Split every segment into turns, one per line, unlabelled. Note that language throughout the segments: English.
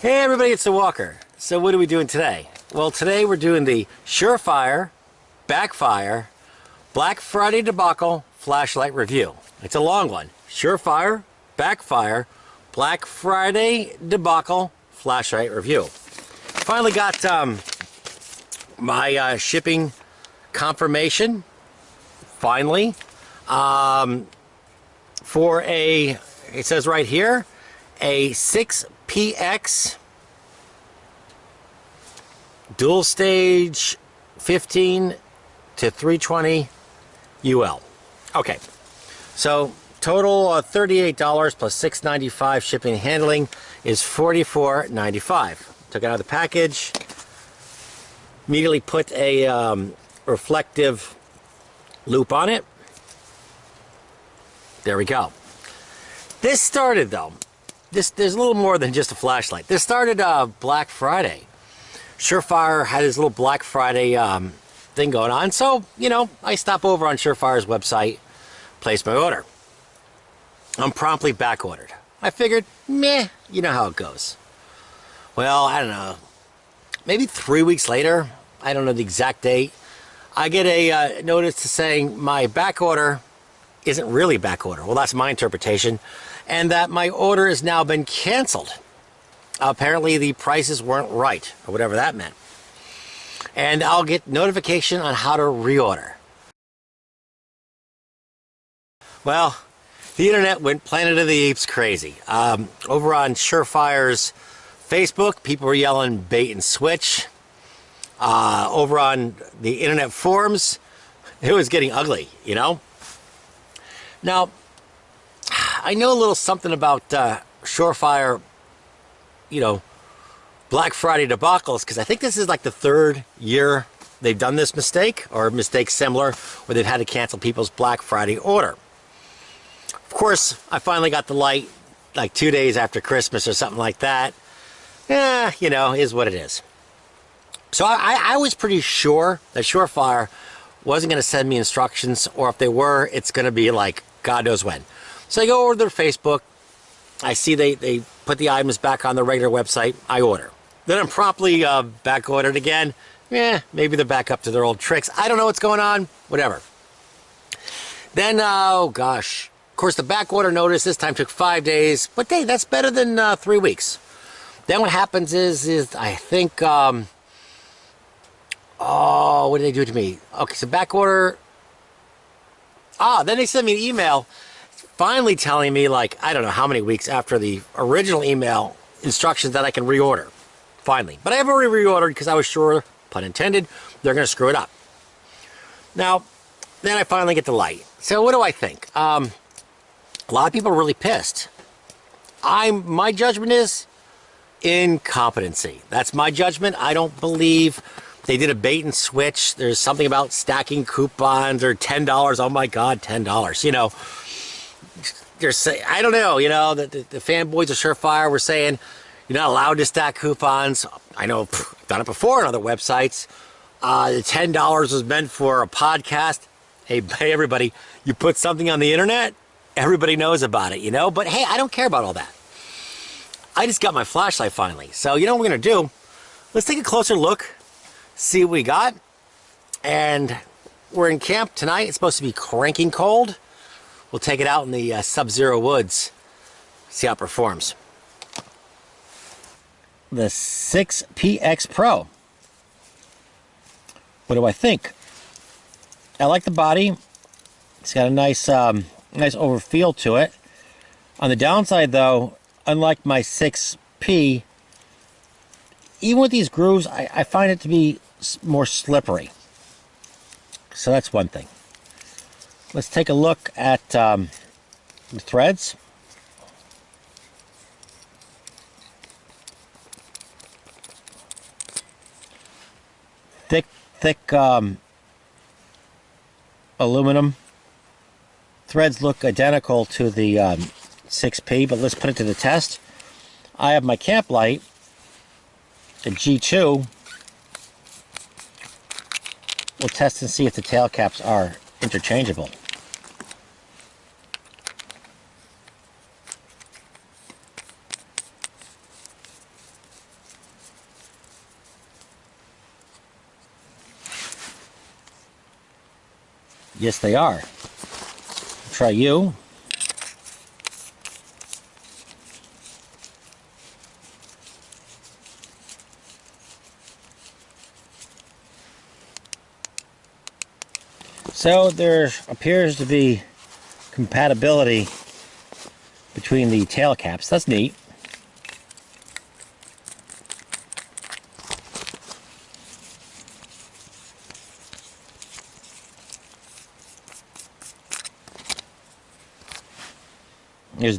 Hey everybody, it's the Walker. So what are we doing today? Well, today we're doing the Surefire, BlackFire, Black Friday Debacle flashlight review. It's a long one. Surefire, BlackFire, Black Friday Debacle flashlight review. Finally got my shipping confirmation. Finally, for it says right here, a 6PX dual stage 15 to 320 UL. Okay, so total $38 plus $6.95 shipping and handling is $44.95. Took it out of the package, immediately put a reflective loop on it. There we go. This started though. There's a little more than just a flashlight. This started Black Friday. Surefire had his little Black Friday thing going on. So, you know, I stop over on Surefire's website, place my order. I'm promptly back ordered. I figured, meh, you know how it goes. Well, I don't know. Maybe 3 weeks later, I don't know the exact date, I get a notice saying my back order isn't really back order. Well, that's my interpretation. And that my order has now been canceled. Apparently the prices weren't right, or whatever that meant. And I'll get notification on how to reorder. Well, the internet went Planet of the Apes crazy. Over on Surefire's Facebook, people were yelling bait and switch. Over on the internet forums, it was getting ugly, you know? Now, I know a little something about Surefire, you know, Black Friday debacles, because I think this is like the third year they've done this mistake, or mistake similar, where they've had to cancel people's Black Friday order. Of course, I finally got the light like 2 days after Christmas or something like that. You know, is what it is. So I was pretty sure that Surefire wasn't going to send me instructions, or if they were, it's going to be like God knows when. So I go over to their Facebook. I see they put the items back on the regular website. I order. Then I'm promptly back ordered again. Maybe they're back up to their old tricks. I don't know what's going on. Whatever. Then, oh gosh. Of course, the back order notice this time took 5 days. But hey, that's better than 3 weeks. Then what happens is I think, oh, what did they do to me? Okay, so back order. Then they sent me an email finally telling me, like, I don't know how many weeks after the original email instructions, that I can reorder. Finally. But I have already reordered because I was sure, pun intended, they're going to screw it up. Now, then I finally get the light. So what do I think? A lot of people are really pissed. My judgment is incompetency. That's my judgment. I don't believe they did a bait and switch. There's something about stacking coupons or $10. Oh my God, $10. You know, they're saying, I don't know, you know, the fanboys of Surefire were saying you're not allowed to stack coupons. I know, I've done it before on other websites. The $10 was meant for a podcast. Hey, everybody, you put something on the internet, everybody knows about it, you know? But hey, I don't care about all that. I just got my flashlight finally. So you know what we're going to do? Let's take a closer look, see what we got. And we're in camp tonight. It's supposed to be cranking cold. We'll take it out in the sub-zero woods, see how it performs. The 6PX Pro. What do I think? I like the body. It's got a nice over feel to it. On the downside though, unlike my 6P, even with these grooves, I find it to be more slippery. So that's one thing. Let's take a look at the threads. Thick aluminum. Threads look identical to the 6P, but let's put it to the test. I have my camp light, the G2. We'll test and see if the tail caps are interchangeable. Yes, they are. Try you. So there appears to be compatibility between the tail caps. That's neat.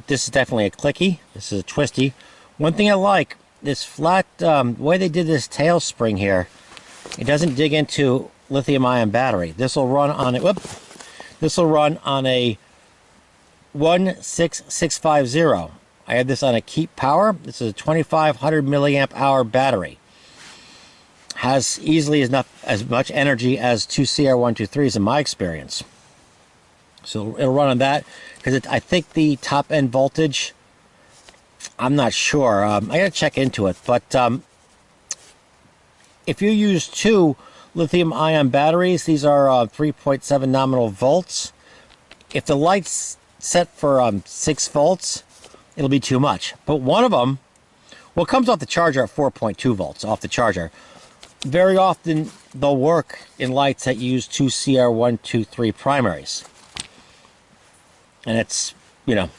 This is definitely a clicky. This is a twisty. One thing I like, this flat, the way they did this tail spring here, it doesn't dig into lithium-ion battery. This will run on a, this will run on a 16650. I had this on a Keep Power. This is a 2500 milliamp hour battery. Has easily as much energy as two CR123s in my experience. So it'll run on that, because I think the top end voltage, I'm not sure. I gotta check into it. But if you use two lithium-ion batteries, these are 3.7 nominal volts. If the light's set for 6 volts, it'll be too much. But one of them, well, it comes off the charger at 4.2 volts off the charger. Very often they'll work in lights that use two CR123 primaries. And it's, you know,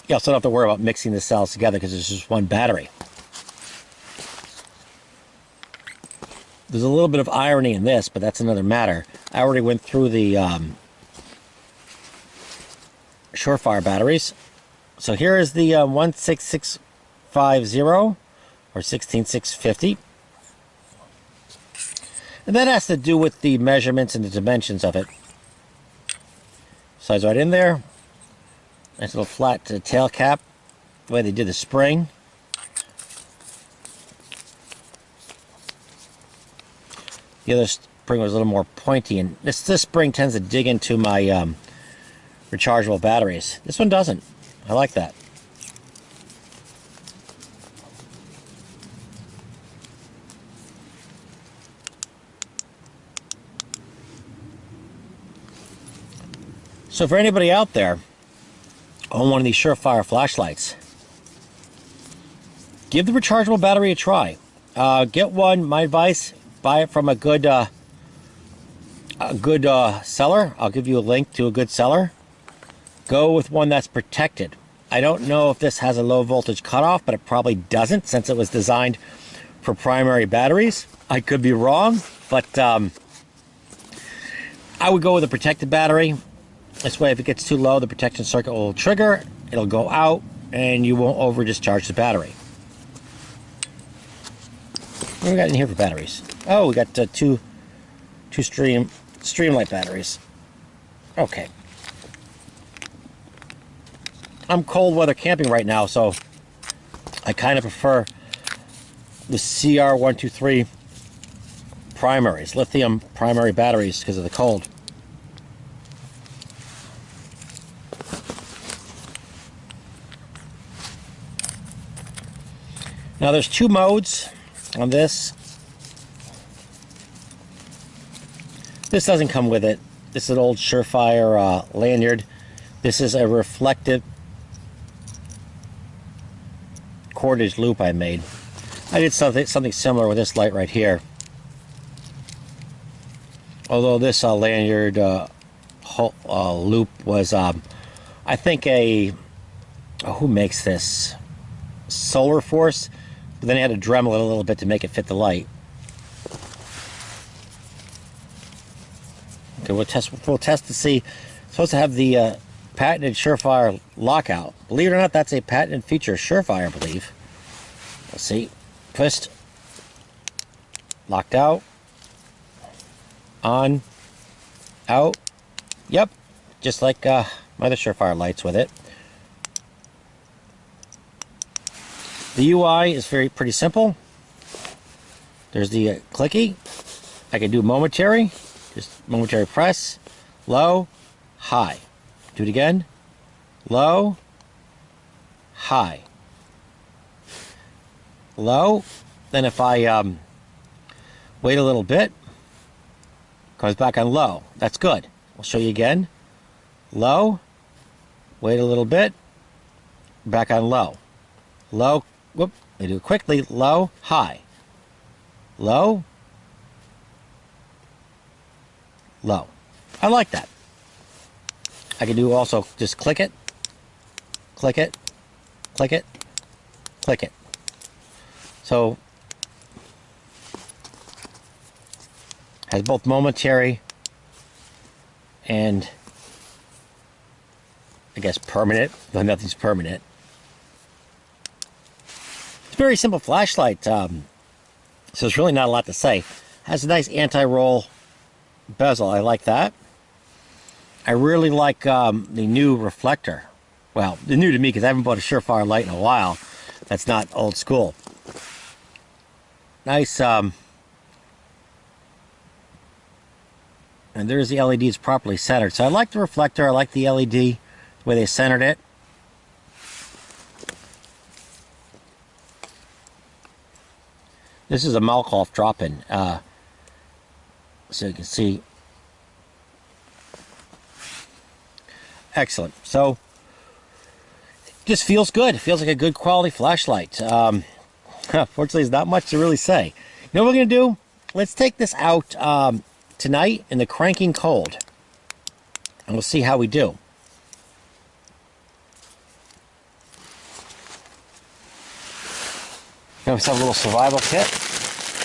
you also don't have to worry about mixing the cells together because it's just one battery. There's a little bit of irony in this, but that's another matter. I already went through the Surefire batteries. So here is the 16650 or 16650. And that has to do with the measurements and the dimensions of it. Slides right in there. Nice little flat tail cap. The way they did the spring. The other spring was a little more pointy, and this spring tends to dig into my rechargeable batteries. This one doesn't. I like that. So for anybody out there on one of these Surefire flashlights, give the rechargeable battery a try. Get one. My advice: buy it from a good seller. I'll give you a link to a good seller. Go with one that's protected. I don't know if this has a low voltage cutoff, but it probably doesn't, since it was designed for primary batteries. I could be wrong, but I would go with a protected battery. This way, if it gets too low, the protection circuit will trigger, it'll go out, and you won't over discharge the battery. What do we got in here for batteries? Oh, we got two Streamlight batteries. Okay. I'm cold weather camping right now, so I kind of prefer the CR123 primaries, lithium primary batteries, because of the cold. Now there's two modes on this. This doesn't come with it. This is an old Surefire lanyard. This is a reflective cordage loop I made. I did something similar with this light right here. Although this lanyard loop was, I think, who makes this? Solar Force. But then I had to Dremel it a little bit to make it fit the light. Okay, we'll test to see. It's supposed to have the patented Surefire lockout. Believe it or not, that's a patented feature of Surefire, I believe. Let's see. Twist. Locked out. On. Out. Yep. Just like my other Surefire lights with it. The UI is pretty simple. There's the clicky. I can do momentary. Just momentary press. Low. High. Do it again. Low. High. Low. Then if I wait a little bit, comes back on low. That's good. I'll show you again. Low, wait a little bit, back on low. Low, whoop, I do it quickly, low, high. Low, low. I like that. I can do also just click it, click it, click it, click it. So, has both momentary and I guess permanent, though nothing's permanent. It's a very simple flashlight, so there's really not a lot to say. Has a nice anti-roll bezel, I like that. I really like the new reflector. Well, the new to me because I haven't bought a Surefire light in a while. That's not old school. Nice, and there's the LED, it's properly centered. So I like the reflector, I like the LED, the way they centered it. This is a Malkoff drop-in, so you can see. Excellent. So, just feels good. It feels like a good quality flashlight. Fortunately, there's not much to really say. You know what we're going to do? Let's take this out tonight in the cranking cold. And we'll see how we do. Got myself a little survival kit.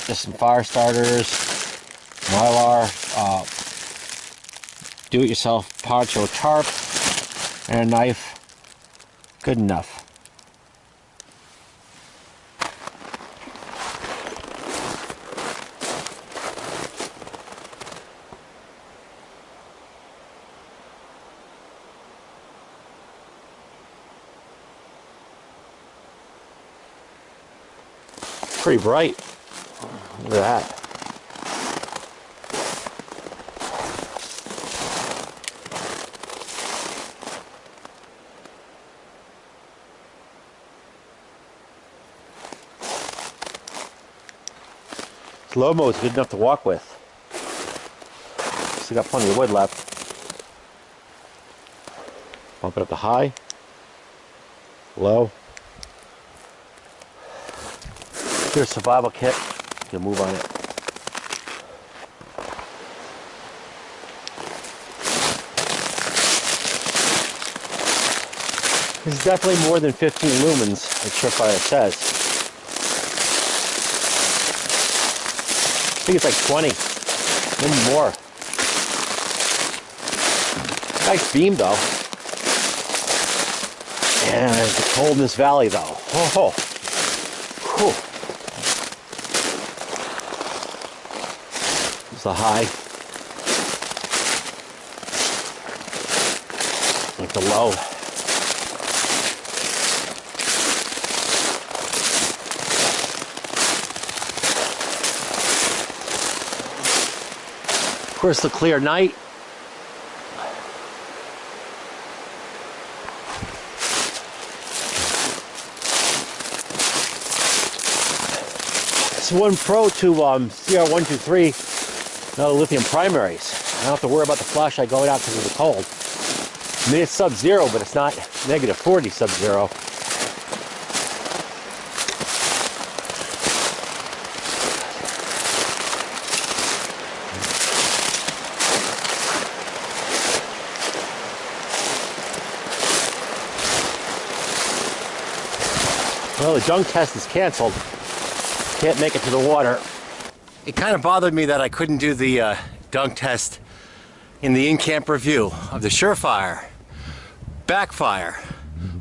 Just some fire starters, Mylar, do-it-yourself poncho tarp, and a knife. Good enough. Pretty bright. Look at that. Low mode is good enough to walk with. Still got plenty of wood left. Bump it up to high, low. Here's a survival kit. You'll move on it. This is definitely more than 15 lumens, like Surefire says. I think it's like 20, maybe more. Nice beam though. And it's cold in this valley though. Oh, whew. It's the high. Like the low. Of course, the clear night. It's one pro to CR123, no lithium primaries. I don't have to worry about the flashlight going out because of the cold. I mean, it's sub-zero, but it's not negative 40 sub-zero. Well, the dunk test is canceled. Can't make it to the water. It kind of bothered me that I couldn't do the dunk test in the in-camp review of the Surefire, BlackFire,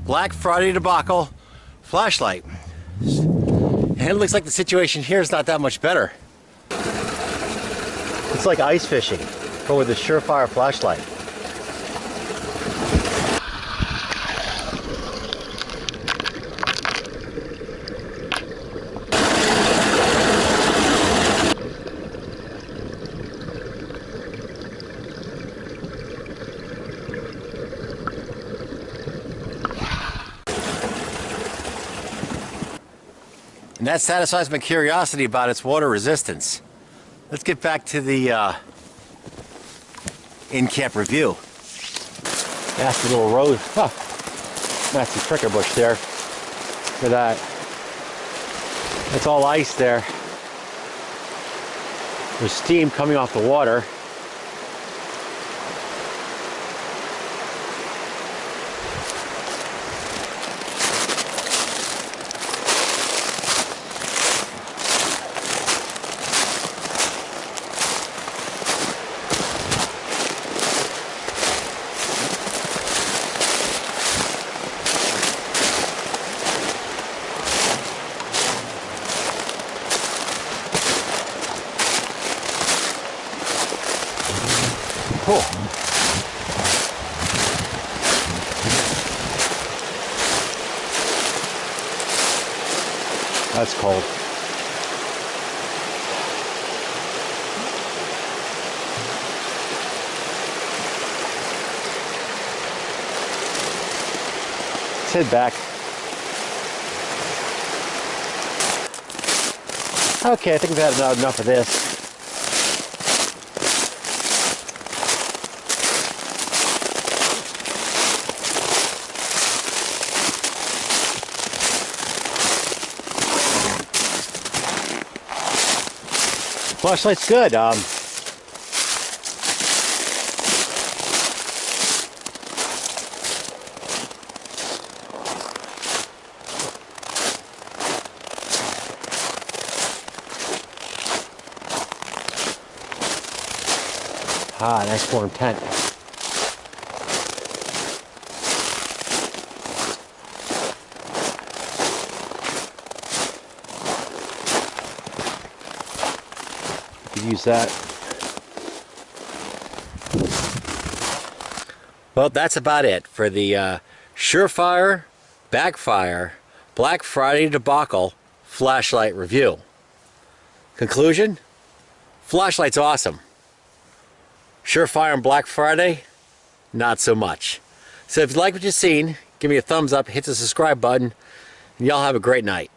Black Friday Debacle flashlight. And it looks like the situation here is not that much better. It's like ice fishing, but with the Surefire flashlight. And that satisfies my curiosity about its water resistance. Let's get back to the in-camp review. Nasty little rose, nasty pricker bush there. Look at that. It's all ice there. There's steam coming off the water. Cool. That's cold. Let's head back. Okay, I think we've had enough of this. Flashlight's good. Nice warm tent. Use that. Well, that's about it for the Surefire, BlackFire, Black Friday Debacle flashlight review. Conclusion? Flashlight's awesome. Surefire and Black Friday, not so much. So if you like what you've seen, give me a thumbs up, hit the subscribe button, and y'all have a great night.